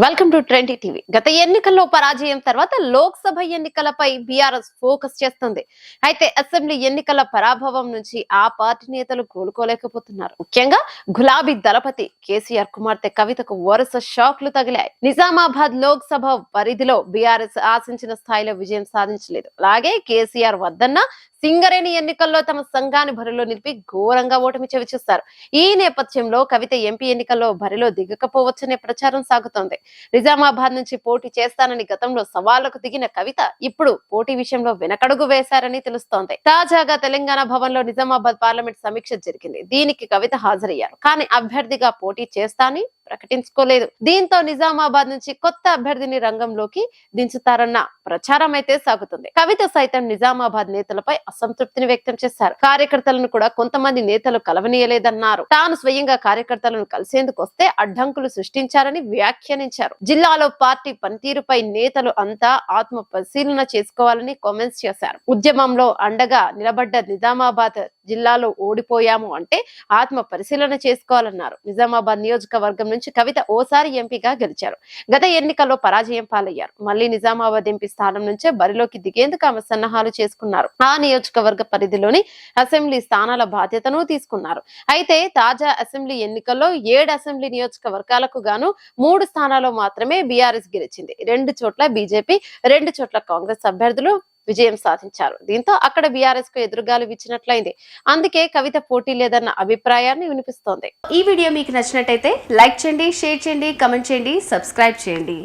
Welcome to trendy TV. గత ఎన్నికల్లో పరాజయం తర్వాత లోక్సభ ఎన్నికలపై బీఆర్ఎస్ ఫోకస్ చేస్తుంది. అయితే అసెంబ్లీ ఎన్నికల పరాభవం నుంచి ఆ పార్టీ నేతలు కోలుకోలేకపోతున్నారు. ముఖ్యంగా గులాబీ దళపతి కేసీఆర్ కుమార్తె కవితకు వరుస షాక్లు తగిలాయి. నిజామాబాద్ లోక్సభ పరిధిలో బీఆర్ఎస్ ఆశించిన స్థాయిలో విజయం సాధించలేదు. అలాగే కేసీఆర్ వద్దన్న సింగరేణి ఎన్నికల్లో తమ సంఘాన్ని బరిలో నిలిపి ఘోరంగా ఓటమి చవిచూస్తారు. ఈ నేపథ్యంలో కవిత ఎంపీ ఎన్నికల్లో బరిలో దిగకపోవచ్చనే ప్రచారం సాగుతోంది. నిజామాబాద్ నుంచి పోటీ చేస్తానని గతంలో సవాళ్లకు దిగిన కవిత ఇప్పుడు పోటీ విషయంలో వెనకడుగు వేశారని తెలుస్తోంది. తాజాగా తెలంగాణ భవన్ లో నిజామాబాద్ పార్లమెంట్ సమీక్ష జరిగింది. దీనికి కవిత హాజరయ్యారు. కానీ అభ్యర్థిగా పోటీ చేస్తానని ప్రకటించుకోలేదు. దీంతో నిజామాబాద్ నుంచి కొత్త అభ్యర్థిని రంగంలోకి దించుతారన్న ప్రచారం అయితే సాగుతుంది. కవిత సైతం నిజామాబాద్ నేతలపై అసంతృప్తిని వ్యక్తం చేశారు. కార్యకర్తలను కూడా కొంతమంది నేతలు కలవనీయలేదన్నారు. తాను స్వయంగా కార్యకర్తలను కలిసేందుకు వస్తే అడ్డంకులు సృష్టించారని వ్యాఖ్యానించారు. జిల్లాలో పార్టీ పనితీరుపై నేతలు అంతా ఆత్మ పరిశీలన చేసుకోవాలని కామెంట్స్ చేశారు. ఉద్యమంలో అండగా నిలబడ్డ నిజామాబాద్ జిల్లాలో ఓడిపోయాము అంటే ఆత్మ పరిశీలన చేసుకోవాలన్నారు. నిజామాబాద్ నియోజకవర్గం నుంచి కవిత ఓసారి ఎంపీగా గెలిచారు. గత ఎన్నికల్లో పరాజయం పాలయ్యారు. మళ్లీ నిజామాబాద్ ఎంపీ స్థానం నుంచే బరిలోకి దిగేందుకు ఆమె సన్నాహాలు చేసుకున్నారు. ఆ నియోజకవర్గ పరిధిలోని అసెంబ్లీ స్థానాల బాధ్యతను తీసుకున్నారు. అయితే తాజా అసెంబ్లీ ఎన్నికల్లో 7 అసెంబ్లీ నియోజకవర్గాలకు గాను 3 స్థానాల్లో మాత్రమే బీఆర్ఎస్ గెలిచింది. 2 చోట్ల బీజేపీ, 2 చోట్ల కాంగ్రెస్ అభ్యర్థులు విజయం సాధించారు. దీంతో అక్కడ బీఆర్ఎస్ కు ఎదురుగాలి ఇచ్చినట్లయింది. అందుకే కవిత పోటీ లేదన్న అభిప్రాయాన్ని వినిపిస్తోంది. ఈ వీడియో మీకు నచ్చినట్టయితే లైక్ చేయండి, షేర్ చేయండి, కమెంట్ చేయండి, సబ్స్క్రైబ్ చేయండి.